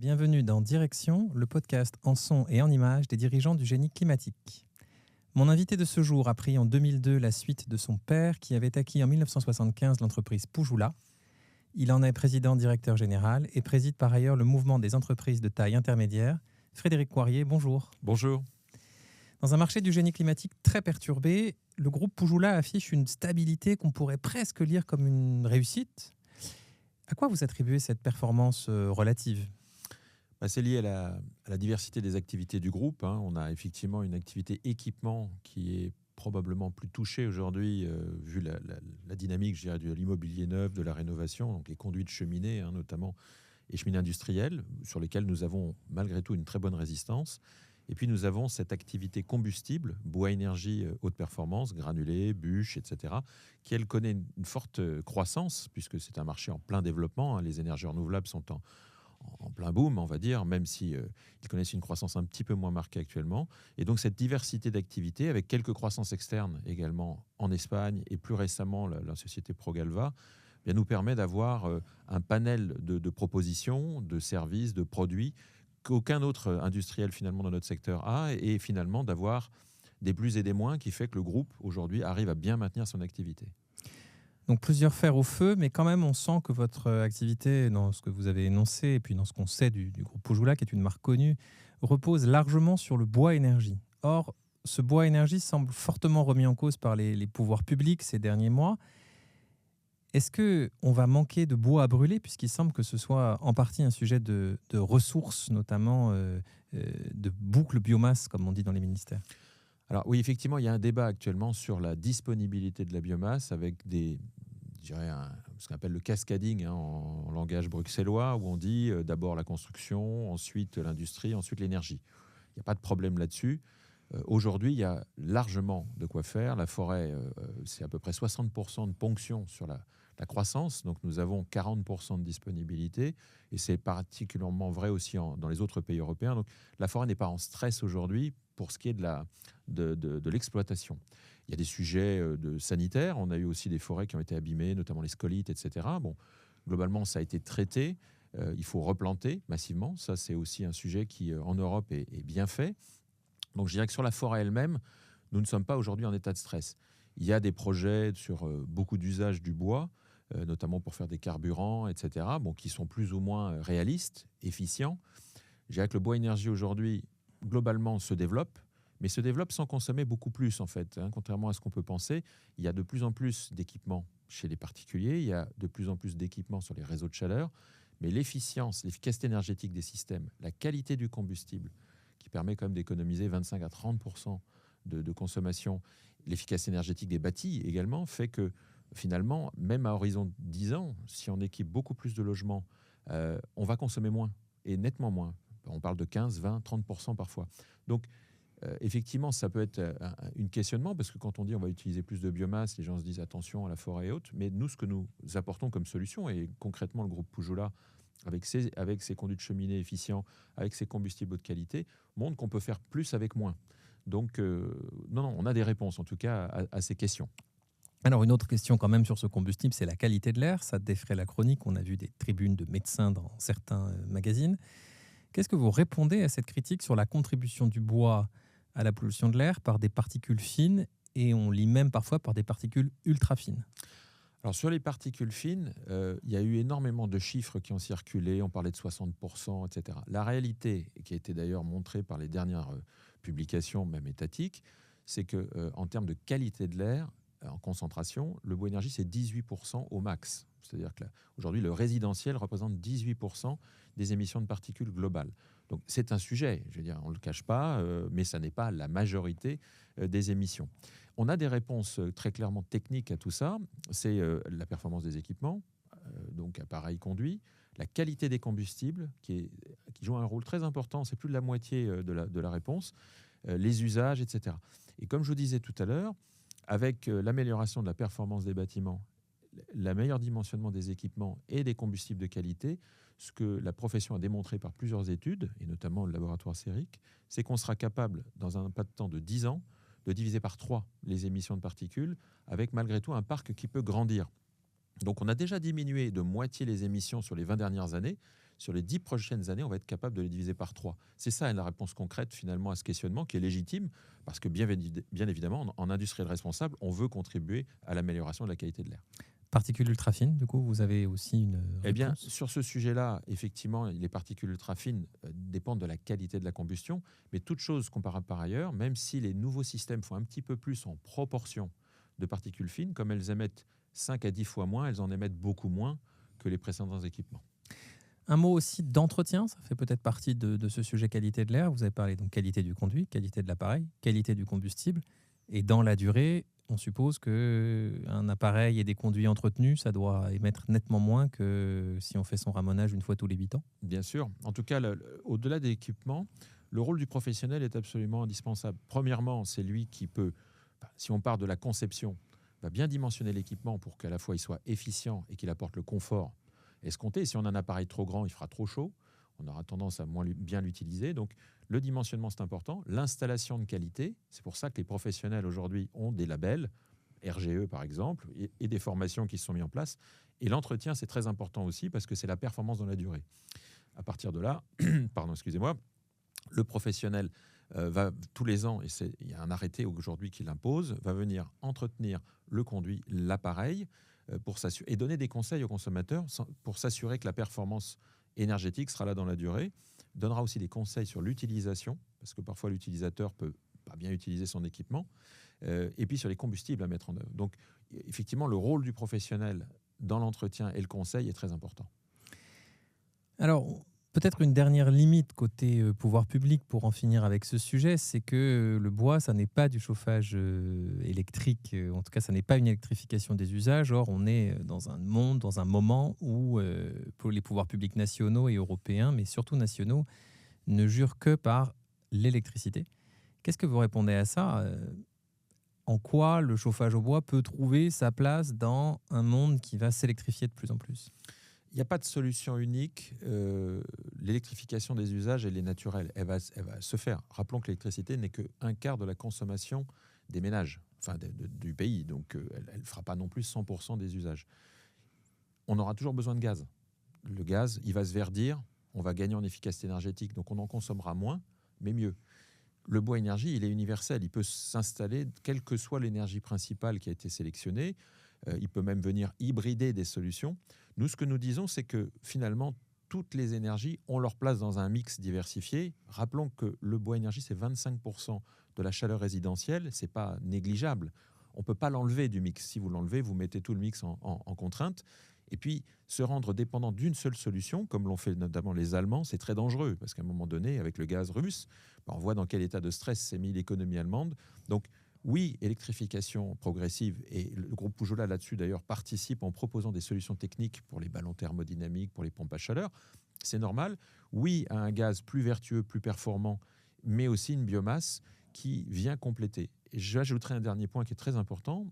Bienvenue dans Direction, le podcast en son et en images des dirigeants du génie climatique. Mon invité de ce jour a pris en 2002 la suite de son père qui avait acquis en 1975 l'entreprise Pujula. Il en est président-directeur général et préside par ailleurs le mouvement des entreprises de taille intermédiaire. Frédéric Coirier, bonjour. Bonjour. Dans un marché du génie climatique très perturbé, le groupe Pujula affiche une stabilité qu'on pourrait presque lire comme une réussite. À quoi vous attribuez cette performance relative ? C'est lié à la diversité des activités du groupe. On a effectivement une activité équipement qui est probablement plus touchée aujourd'hui, vu la dynamique, je dirais, de l'immobilier neuf, de la rénovation, donc les conduites cheminées notamment, et cheminées industrielles, sur lesquelles nous avons malgré tout une très bonne résistance. Et puis nous avons cette activité combustible, bois énergie haute performance, granulés, bûches, etc., qui elle connaît une forte croissance, puisque c'est un marché en plein développement. Les énergies renouvelables sont en plein boom, on va dire, même si ils connaissent une croissance un petit peu moins marquée actuellement. Et donc cette diversité d'activités, avec quelques croissances externes également en Espagne et plus récemment la société Progalva, nous permet d'avoir un panel de propositions, de services, de produits qu'aucun autre industriel finalement dans notre secteur a, et finalement d'avoir des plus et des moins qui fait que le groupe aujourd'hui arrive à bien maintenir son activité. Donc plusieurs fers au feu, mais quand même on sent que votre activité, dans ce que vous avez énoncé et puis dans ce qu'on sait du groupe Pujula, qui est une marque connue, repose largement sur le bois énergie. Or, ce bois énergie semble fortement remis en cause par les pouvoirs publics ces derniers mois. Est-ce qu'on va manquer de bois à brûler, puisqu'il semble que ce soit en partie un sujet de ressources, notamment de boucle biomasse, comme on dit dans les ministères ? Alors oui, effectivement, il y a un débat actuellement sur la disponibilité de la biomasse avec ce qu'on appelle le cascading en langage bruxellois, où on dit d'abord la construction, ensuite l'industrie, ensuite l'énergie. Il n'y a pas de problème là-dessus. Aujourd'hui, il y a largement de quoi faire. La forêt, c'est à peu près 60% de ponction sur la croissance. Donc nous avons 40% de disponibilité. Et c'est particulièrement vrai aussi dans les autres pays européens. Donc la forêt n'est pas en stress aujourd'hui pour ce qui est de l'exploitation. Il y a des sujets sanitaires. On a eu aussi des forêts qui ont été abîmées, notamment les scolites, etc. Bon, globalement, ça a été traité. Il faut replanter massivement. Ça, c'est aussi un sujet qui, en Europe, est bien fait. Donc, je dirais que sur la forêt elle-même, nous ne sommes pas aujourd'hui en état de stress. Il y a des projets sur beaucoup d'usages du bois, notamment pour faire des carburants, etc., qui sont plus ou moins réalistes, efficients. Je dirais que le bois énergie aujourd'hui, globalement, se développe, mais se développe sans consommer beaucoup plus, en fait. Contrairement à ce qu'on peut penser, il y a de plus en plus d'équipements chez les particuliers, il y a de plus en plus d'équipements sur les réseaux de chaleur, mais l'efficacité énergétique des systèmes, la qualité du combustible, qui permet quand même d'économiser 25 à 30% de consommation, l'efficacité énergétique des bâtis également, fait que finalement, même à horizon 10 ans, si on équipe beaucoup plus de logements, on va consommer moins, et nettement moins. On parle de 15, 20, 30% parfois. Donc, effectivement, ça peut être un questionnement, parce que quand on dit on va utiliser plus de biomasse, les gens se disent attention à la forêt et autres, mais nous, ce que nous apportons comme solution, et concrètement le groupe Pujula, avec ses conduits de cheminée efficients, avec ses combustibles de qualité, montre qu'on peut faire plus avec moins. Donc, non, on a des réponses, en tout cas, à ces questions. Alors, une autre question quand même sur ce combustible, c'est la qualité de l'air. Ça défraie la chronique. On a vu des tribunes de médecins dans certains magazines. Qu'est-ce que vous répondez à cette critique sur la contribution du bois à la pollution de l'air par des particules fines, et on lit même parfois par des particules ultra fines ? Alors sur les particules fines, il y a eu énormément de chiffres qui ont circulé, on parlait de 60%, etc. La réalité, qui a été d'ailleurs montrée par les dernières publications, même étatiques, c'est qu'en termes de qualité de l'air, en concentration, le bois énergie, c'est 18% au max. C'est-à-dire qu'aujourd'hui, le résidentiel représente 18% des émissions de particules globales. Donc c'est un sujet, je veux dire, on ne le cache pas, mais ça n'est pas la majorité des émissions. On a des réponses très clairement techniques à tout ça. C'est la performance des équipements, donc appareils conduits, la qualité des combustibles, qui joue un rôle très important, c'est plus de la moitié de la réponse, les usages, etc. Et comme je vous disais tout à l'heure, avec l'amélioration de la performance des bâtiments, le meilleur dimensionnement des équipements et des combustibles de qualité, ce que la profession a démontré par plusieurs études, et notamment le laboratoire CERIC, c'est qu'on sera capable, dans un pas de temps de 10 ans, de diviser par 3 les émissions de particules, avec malgré tout un parc qui peut grandir. Donc on a déjà diminué de moitié les émissions sur les 20 dernières années, sur les 10 prochaines années, on va être capable de les diviser par 3. C'est ça la réponse concrète finalement à ce questionnement qui est légitime, parce que bien évidemment, en industriel responsable, on veut contribuer à l'amélioration de la qualité de l'air. Particules ultra-fines, du coup, vous avez aussi une réponse? Eh bien, sur ce sujet-là, effectivement, les particules ultra-fines dépendent de la qualité de la combustion, mais toute chose comparable par ailleurs, même si les nouveaux systèmes font un petit peu plus en proportion de particules fines, comme elles émettent 5 à 10 fois moins, elles en émettent beaucoup moins que les précédents équipements. Un mot aussi d'entretien, ça fait peut-être partie de ce sujet qualité de l'air. Vous avez parlé donc qualité du conduit, qualité de l'appareil, qualité du combustible. Et dans la durée, on suppose qu'un appareil et des conduits entretenus, ça doit émettre nettement moins que si on fait son ramonage une fois tous les 8 ans. Bien sûr. En tout cas, au-delà des équipements, le rôle du professionnel est absolument indispensable. Premièrement, c'est lui qui peut, si on part de la conception, va bien dimensionner l'équipement pour qu'à la fois il soit efficient et qu'il apporte le confort escompté. Si on a un appareil trop grand, il fera trop chaud. On aura tendance à moins bien l'utiliser. Donc, le dimensionnement, c'est important. L'installation de qualité, c'est pour ça que les professionnels aujourd'hui ont des labels, RGE par exemple, et des formations qui se sont mises en place. Et l'entretien, c'est très important aussi parce que c'est la performance dans la durée. À partir de là, le professionnel va tous les ans, et il y a un arrêté aujourd'hui qui l'impose, va venir entretenir le conduit, l'appareil, pour s'assurer et donner des conseils aux consommateurs pour s'assurer que la performance énergétique sera là dans la durée. Donnera aussi des conseils sur l'utilisation, parce que parfois l'utilisateur peut pas bien utiliser son équipement, et puis sur les combustibles à mettre en œuvre. Donc effectivement, le rôle du professionnel dans l'entretien et le conseil est très important. Alors, peut-être une dernière limite côté pouvoir public pour en finir avec ce sujet, c'est que le bois, ça n'est pas du chauffage électrique, en tout cas, ça n'est pas une électrification des usages. Or, on est dans un monde, dans un moment où pour les pouvoirs publics nationaux et européens, mais surtout nationaux, ne jurent que par l'électricité. Qu'est-ce que vous répondez à ça? En quoi le chauffage au bois peut trouver sa place dans un monde qui va s'électrifier de plus en plus? Il n'y a pas de solution unique. L'électrification des usages, elle est naturelle. Elle va se faire. Rappelons que l'électricité n'est qu'un quart de la consommation des ménages, enfin du pays. Donc, elle ne fera pas non plus 100% des usages. On aura toujours besoin de gaz. Le gaz, il va se verdir. On va gagner en efficacité énergétique. Donc, on en consommera moins, mais mieux. Le bois énergie, il est universel. Il peut s'installer, quelle que soit l'énergie principale qui a été sélectionnée. Il peut même venir hybrider des solutions. Nous, ce que nous disons, c'est que finalement, toutes les énergies ont leur place dans un mix diversifié. Rappelons que le bois énergie, c'est 25% de la chaleur résidentielle. Ce n'est pas négligeable. On ne peut pas l'enlever du mix. Si vous l'enlevez, vous mettez tout le mix en contrainte. Et puis, se rendre dépendant d'une seule solution, comme l'ont fait notamment les Allemands, c'est très dangereux. Parce qu'à un moment donné, avec le gaz russe, on voit dans quel état de stress s'est mis l'économie allemande. Donc, oui, électrification progressive, et le groupe Pujolà là-dessus d'ailleurs participe en proposant des solutions techniques pour les ballons thermodynamiques, pour les pompes à chaleur, c'est normal. Oui, à un gaz plus vertueux, plus performant, mais aussi une biomasse qui vient compléter. Et j'ajouterai un dernier point qui est très important.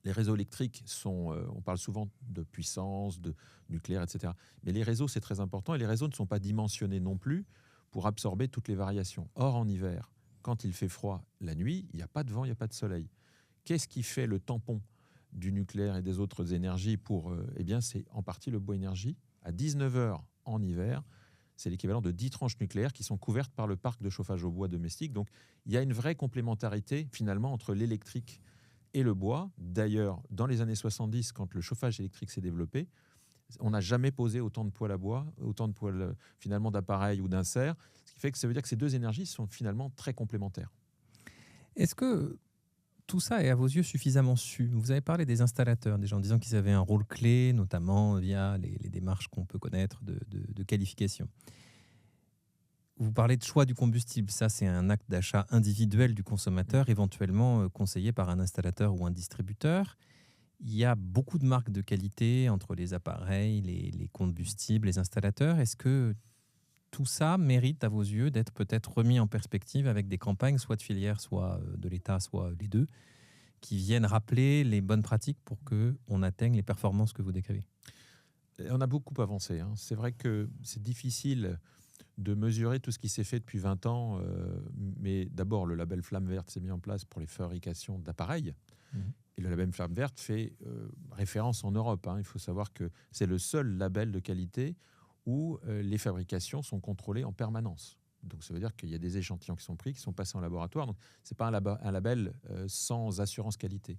Les réseaux électriques sont, on parle souvent de puissance, de nucléaire, etc. Mais les réseaux, c'est très important, et les réseaux ne sont pas dimensionnés non plus pour absorber toutes les variations. Or, en hiver, quand il fait froid la nuit, il n'y a pas de vent, il n'y a pas de soleil. Qu'est-ce qui fait le tampon du nucléaire et des autres énergies pour... eh bien, c'est en partie le bois énergie. À 19h en hiver, c'est l'équivalent de 10 tranches nucléaires qui sont couvertes par le parc de chauffage au bois domestique. Donc, il y a une vraie complémentarité, finalement, entre l'électrique et le bois. D'ailleurs, dans les années 70, quand le chauffage électrique s'est développé, on n'a jamais posé autant de poêles à bois, autant de poêles finalement d'appareils ou d'inserts, ce qui fait que ça veut dire que ces deux énergies sont finalement très complémentaires. Est-ce que tout ça est à vos yeux suffisamment su? Vous avez parlé des installateurs, des gens disant qu'ils avaient un rôle clé, notamment via les démarches qu'on peut connaître de qualification. Vous parlez de choix du combustible, ça c'est un acte d'achat individuel du consommateur, éventuellement conseillé par un installateur ou un distributeur. Il y a beaucoup de marques de qualité entre les appareils, les combustibles, les installateurs. Est-ce que tout ça mérite, à vos yeux, d'être peut-être remis en perspective avec des campagnes, soit de filière, soit de l'État, soit les deux, qui viennent rappeler les bonnes pratiques pour qu'on atteigne les performances que vous décrivez? On a beaucoup avancé. C'est vrai que c'est difficile de mesurer tout ce qui s'est fait depuis 20 ans. Mais d'abord, le label Flamme Verte s'est mis en place pour les fabrications d'appareils. Et le label Flamme Verte fait référence en Europe. Il faut savoir que c'est le seul label de qualité où les fabrications sont contrôlées en permanence. Donc ça veut dire qu'il y a des échantillons qui sont pris, qui sont passés en laboratoire. Donc ce n'est pas un label sans assurance qualité.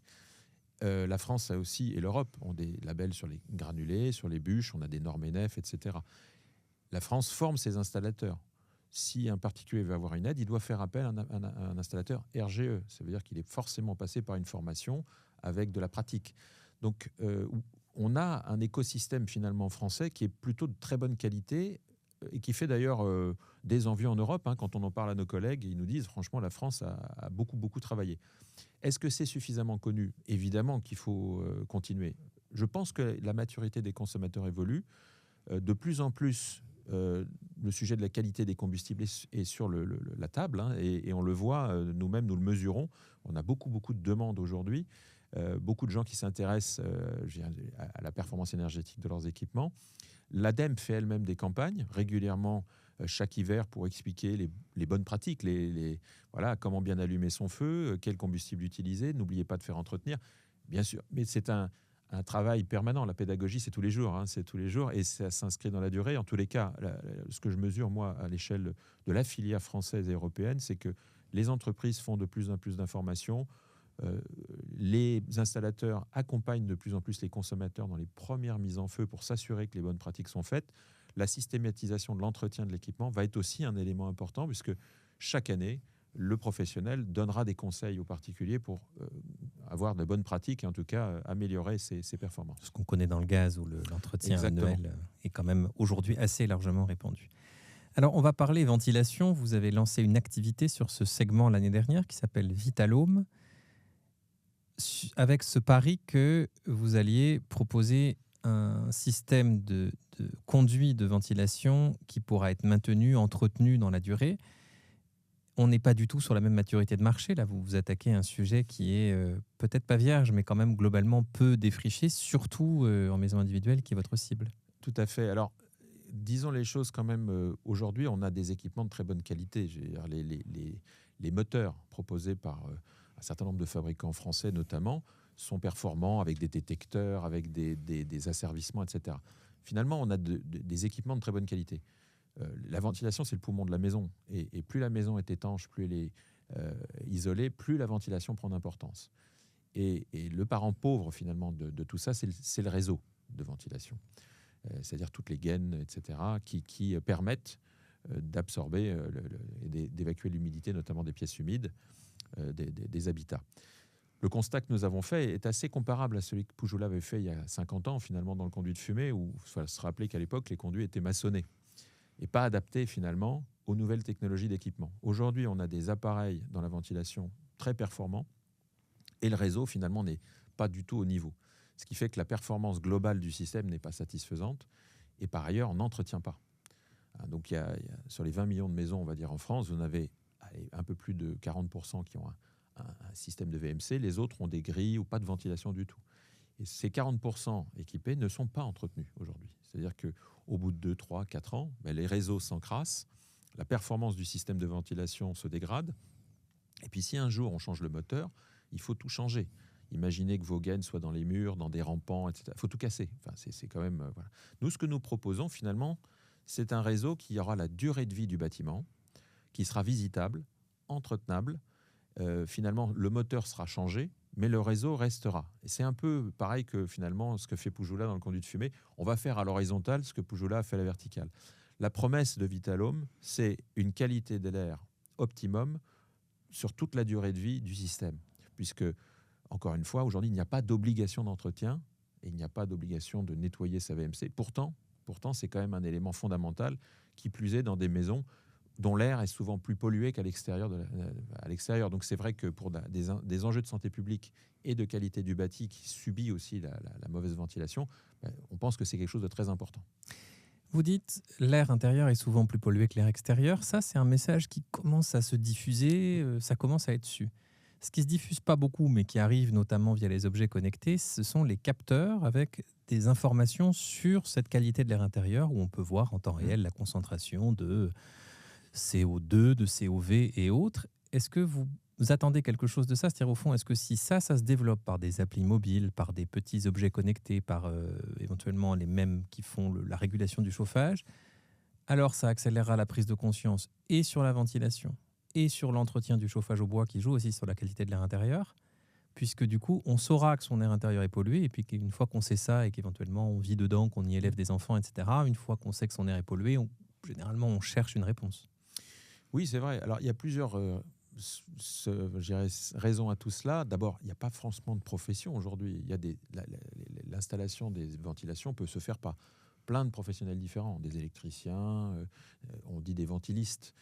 La France a aussi, et l'Europe, ont des labels sur les granulés, sur les bûches, on a des normes ENEF, etc. La France forme ses installateurs. Si un particulier veut avoir une aide, il doit faire appel à un installateur RGE. Ça veut dire qu'il est forcément passé par une formation avec de la pratique. Donc on a un écosystème finalement français qui est plutôt de très bonne qualité et qui fait d'ailleurs des envies en Europe. Quand on en parle à nos collègues, ils nous disent franchement la France a beaucoup travaillé. Est-ce que c'est suffisamment connu? Évidemment qu'il faut continuer. Je pense que la maturité des consommateurs évolue. De plus en plus, le sujet de la qualité des combustibles est sur la table, et on le voit, nous-mêmes, nous le mesurons. On a beaucoup de demandes aujourd'hui, beaucoup de gens qui s'intéressent à la performance énergétique de leurs équipements. L'ADEME fait elle-même des campagnes régulièrement chaque hiver pour expliquer les bonnes pratiques, voilà, comment bien allumer son feu, quel combustible utiliser, n'oubliez pas de faire entretenir, bien sûr. Mais c'est un travail permanent. La pédagogie, c'est tous les jours, c'est tous les jours, et ça s'inscrit dans la durée. En tous les cas, ce que je mesure, moi, à l'échelle de la filière française et européenne, c'est que les entreprises font de plus en plus d'informations. Les installateurs accompagnent de plus en plus les consommateurs dans les premières mises en feu pour s'assurer que les bonnes pratiques sont faites. La systématisation de l'entretien de l'équipement va être aussi un élément important, puisque chaque année, le professionnel donnera des conseils aux particuliers pour avoir de bonnes pratiques et en tout cas améliorer ses performances. Ce qu'on connaît dans le gaz, où l'entretien annuel est quand même aujourd'hui assez largement répandu. Alors, on va parler ventilation. Vous avez lancé une activité sur ce segment l'année dernière qui s'appelle Vitalhome, avec ce pari que vous alliez proposer un système de conduit de ventilation qui pourra être maintenu, entretenu dans la durée. On n'est pas du tout sur la même maturité de marché. Là, vous vous attaquez à un sujet qui est peut-être pas vierge, mais quand même globalement peu défriché, surtout en maison individuelle, qui est votre cible. Tout à fait. Alors, disons les choses quand même. Aujourd'hui, on a des équipements de très bonne qualité. Les moteurs proposés par un certain nombre de fabricants français, notamment, sont performants avec des détecteurs, avec des asservissements, etc. Finalement, on a des équipements de très bonne qualité. La ventilation, c'est le poumon de la maison. Et plus la maison est étanche, plus elle est isolée, plus la ventilation prend d'importance. Et le parent pauvre, finalement, de tout ça, c'est le réseau de ventilation. C'est-à-dire toutes les gaines, etc., qui permettent d'absorber et d'évacuer l'humidité, notamment des pièces humides, des habitats. Le constat que nous avons fait est assez comparable à celui que Poujoula avait fait il y a 50 ans, finalement, dans le conduit de fumée, où il faut se rappeler qu'à l'époque, les conduits étaient maçonnés et pas adaptés, finalement, aux nouvelles technologies d'équipement. Aujourd'hui, on a des appareils dans la ventilation très performants et le réseau, finalement, n'est pas du tout au niveau. Ce qui fait que la performance globale du système n'est pas satisfaisante et, par ailleurs, on n'entretient pas. Donc, sur les 20 millions de maisons, on va dire, en France, vous en avez un peu plus de 40% qui ont un système de VMC. Les autres ont des grilles ou pas de ventilation du tout. Et ces 40% équipés ne sont pas entretenus aujourd'hui. C'est-à-dire qu'au bout de 2, 3, 4 ans, les réseaux s'encrassent, la performance du système de ventilation se dégrade. Et puis si un jour on change le moteur, il faut tout changer. Imaginez que vos gaines soient dans les murs, dans des rampants, etc. Il faut tout casser. Enfin, c'est quand même, voilà. Nous, ce que nous proposons finalement, c'est un réseau qui aura la durée de vie du bâtiment, qui sera visitable, entretenable. Finalement, le moteur sera changé, mais le réseau restera. Et c'est un peu pareil que finalement ce que fait Poujoula dans le conduit de fumée. On va faire à l'horizontale ce que Poujoula a fait à la verticale. La promesse de Vitalhome, c'est une qualité de l'air optimum sur toute la durée de vie du système. Puisque, encore une fois, aujourd'hui, il n'y a pas d'obligation d'entretien et il n'y a pas d'obligation de nettoyer sa VMC. Pourtant, c'est quand même un élément fondamental, qui plus est dans des maisons dont l'air est souvent plus pollué qu'à l'extérieur. Donc c'est vrai que pour des enjeux de santé publique et de qualité du bâti qui subit aussi la mauvaise ventilation, on pense que c'est quelque chose de très important. Vous dites l'air intérieur est souvent plus pollué que l'air extérieur. Ça, c'est un message qui commence à se diffuser, ça commence à être su. Ce qui ne se diffuse pas beaucoup, mais qui arrive notamment via les objets connectés, ce sont les capteurs avec des informations sur cette qualité de l'air intérieur, où on peut voir en temps réel la concentration de CO2, de COV et autres. Est-ce que vous attendez quelque chose de ça? C'est-à-dire, au fond, est-ce que si ça se développe par des applis mobiles, par des petits objets connectés, par éventuellement les mêmes qui font la régulation du chauffage, alors ça accélérera la prise de conscience et sur la ventilation et sur l'entretien du chauffage au bois qui joue aussi sur la qualité de l'air intérieur, puisque du coup, on saura que son air intérieur est pollué, et puis qu'une fois qu'on sait ça et qu'éventuellement on vit dedans, qu'on y élève des enfants, etc., une fois qu'on sait que son air est pollué, généralement on cherche une réponse. Oui, c'est vrai. Alors, il y a plusieurs je dirais, raisons à tout cela. D'abord, il n'y a pas franchement de profession aujourd'hui. Il y a l'installation des ventilations peut se faire par plein de professionnels différents, des électriciens, on dit des ventilistes,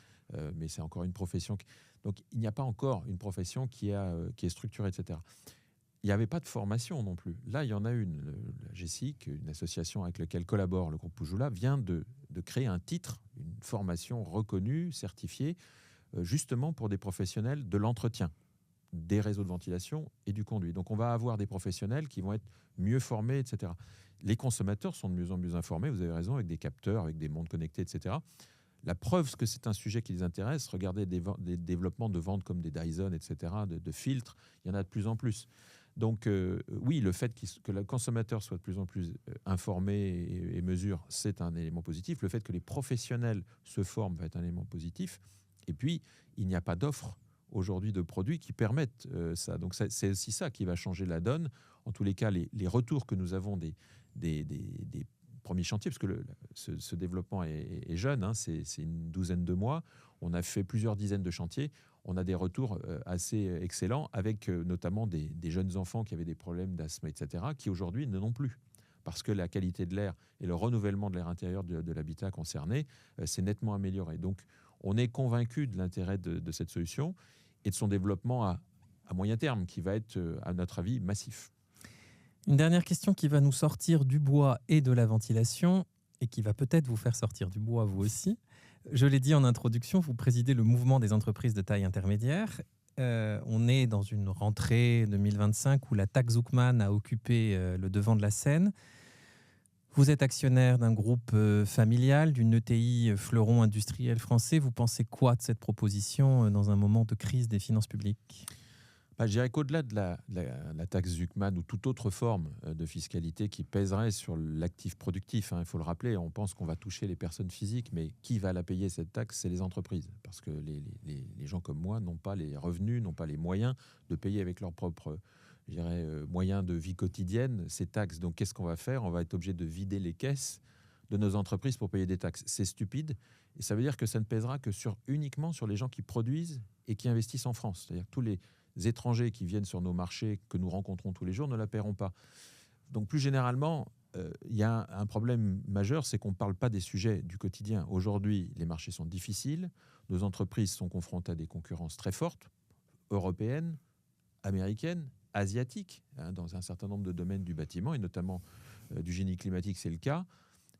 mais c'est encore une profession. Donc, il n'y a pas encore une profession qui est structurée, etc. Il n'y avait pas de formation non plus. Là, il y en a une. La GESIC, une association avec laquelle collabore le groupe Poujoula, vient de créer un titre, une formation reconnue, certifiée, justement pour des professionnels de l'entretien, des réseaux de ventilation et du conduit. Donc, on va avoir des professionnels qui vont être mieux formés, etc. Les consommateurs sont de mieux en mieux informés, vous avez raison, avec des capteurs, avec des montres connectées, etc. La preuve que c'est un sujet qui les intéresse, regardez des développements de ventes comme des Dyson, etc., de filtres, il y en a de plus en plus. Donc oui, le fait que le consommateur soit de plus en plus informé et mesure, c'est un élément positif. Le fait que les professionnels se forment va être un élément positif. Et puis, il n'y a pas d'offre aujourd'hui de produits qui permettent ça. Donc c'est aussi ça qui va changer la donne. En tous les cas, les retours que nous avons des premiers chantiers, parce que ce développement est jeune, hein, c'est une douzaine de mois. On a fait plusieurs dizaines de chantiers. On a des retours assez excellents, avec notamment des jeunes enfants qui avaient des problèmes d'asthme, etc., qui aujourd'hui ne l'ont plus. Parce que la qualité de l'air et le renouvellement de l'air intérieur de l'habitat concerné s'est nettement amélioré. Donc, on est convaincu de l'intérêt de cette solution et de son développement à moyen terme, qui va être, à notre avis, massif. Une dernière question qui va nous sortir du bois et de la ventilation, et qui va peut-être vous faire sortir du bois, vous aussi. Je l'ai dit en introduction, vous présidez le mouvement des entreprises de taille intermédiaire. On est dans une rentrée 2025 où la taxe Zuckman a occupé le devant de la scène. Vous êtes actionnaire d'un groupe familial, d'une ETI fleuron industriel français. Vous pensez quoi de cette proposition dans un moment de crise des finances publiques ? Je dirais qu'au-delà de la taxe Zuckman ou toute autre forme de fiscalité qui pèserait sur l'actif productif, hein, il faut le rappeler, on pense qu'on va toucher les personnes physiques, mais qui va la payer cette taxe? C'est les entreprises. Parce que les gens comme moi n'ont pas les revenus, n'ont pas les moyens de payer avec leurs propres moyens de vie quotidienne ces taxes. Donc qu'est-ce qu'on va faire? On va être obligé de vider les caisses de nos entreprises pour payer des taxes. C'est stupide. Et ça veut dire que ça ne pèsera que uniquement sur les gens qui produisent et qui investissent en France. C'est-à-dire que tous les étrangers qui viennent sur nos marchés, que nous rencontrons tous les jours, ne la paieront pas. Donc plus généralement, il y a un problème majeur, c'est qu'on ne parle pas des sujets du quotidien. Aujourd'hui, les marchés sont difficiles, nos entreprises sont confrontées à des concurrences très fortes, européennes, américaines, asiatiques, hein, dans un certain nombre de domaines du bâtiment, et notamment du génie climatique, c'est le cas.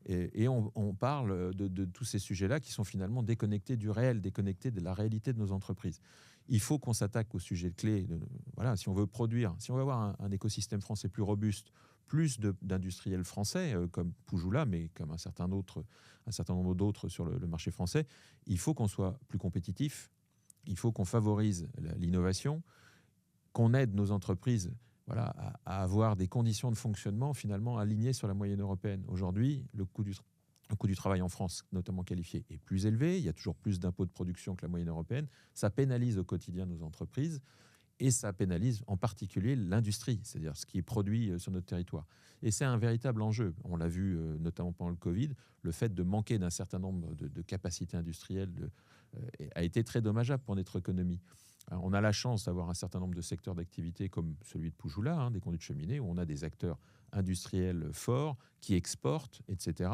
Et on parle de tous ces sujets-là qui sont finalement déconnectés du réel, déconnectés de la réalité de nos entreprises. Il faut qu'on s'attaque au sujet clé. Voilà, si on veut produire, si on veut avoir un écosystème français plus robuste, plus d'industriels français comme Poujoula, mais comme un certain nombre d'autres sur le marché français, il faut qu'on soit plus compétitif. Il faut qu'on favorise l'innovation, qu'on aide nos entreprises, voilà, à avoir des conditions de fonctionnement finalement alignées sur la moyenne européenne. Aujourd'hui, le coût du travail en France, notamment qualifié, est plus élevé. Il y a toujours plus d'impôts de production que la moyenne européenne. Ça pénalise au quotidien nos entreprises et ça pénalise en particulier l'industrie, c'est-à-dire ce qui est produit sur notre territoire. Et c'est un véritable enjeu. On l'a vu notamment pendant le Covid, le fait de manquer d'un certain nombre de capacités industrielles a été très dommageable pour notre économie. On a la chance d'avoir un certain nombre de secteurs d'activité comme celui de Poujoula, hein, des conduits de cheminée, où on a des acteurs industriels forts qui exportent, etc.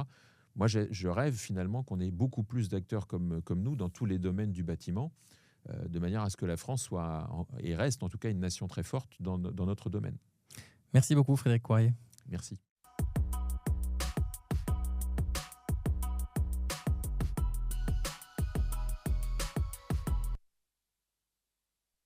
Moi, je rêve finalement qu'on ait beaucoup plus d'acteurs comme nous dans tous les domaines du bâtiment, de manière à ce que la France soit et reste en tout cas une nation très forte dans notre domaine. Merci beaucoup Frédéric Coirier. Merci.